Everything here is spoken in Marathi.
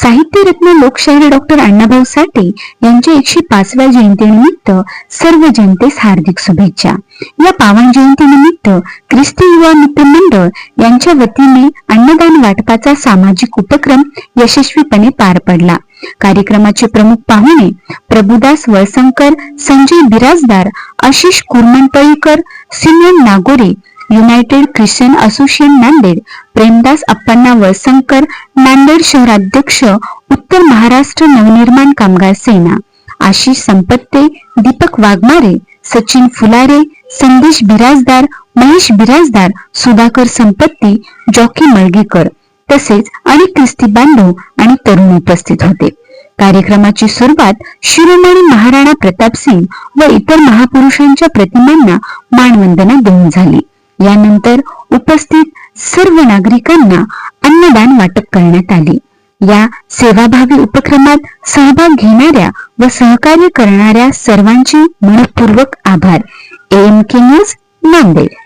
साहित्यरत्न लोकशाहीर डॉक्टर अण्णाभाऊ साठे यांच्या 105व्या जयंतीनिमित्त सर्व जनतेस हार्दिक शुभेच्छा. या पावन जयंतीनिमित्त ख्रिस्ती युवा मित्र मंडळ यांच्या वतीने अन्नदान वाटपाचा सामाजिक उपक्रम यशस्वीपणे पार पडला. कार्यक्रमाचे प्रमुख पाहुणे Prabhudas Valsankar, Sanjay Birajdar, Ashish Kuramanpalikar, Simon Nagore, United Christian Association Nanded, Premdas अप्पांना वळसंकर, नांदेड शहराध्यक्ष, उत्तर महाराष्ट्र नवनिर्माण कामगार सेना, आशिष संपत्ते, दीपक वाघमारे, सचिन फुलारे, संदेश बिराजदार, महेश बिराजदार, सुधाकर संपत्ती, जॉकी मळगेकर तसेच अनेक ख्रिस्ती बांधव आणि तरुण उपस्थित होते. कार्यक्रमाची सुरुवात शिरोमणी महाराणा प्रताप सिंग व इतर महापुरुषांच्या प्रतिमांना मानवंदना देऊन झाली. यानंतर उपस्थित सर्व नागरिकांना अन्नदान वाटप करण्यात आले. या सेवाभावी उपक्रमात सहभाग घेणाऱ्या व सहकार्य करणाऱ्या सर्वांचे मनपूर्वक आभार. AMK news, Nanded.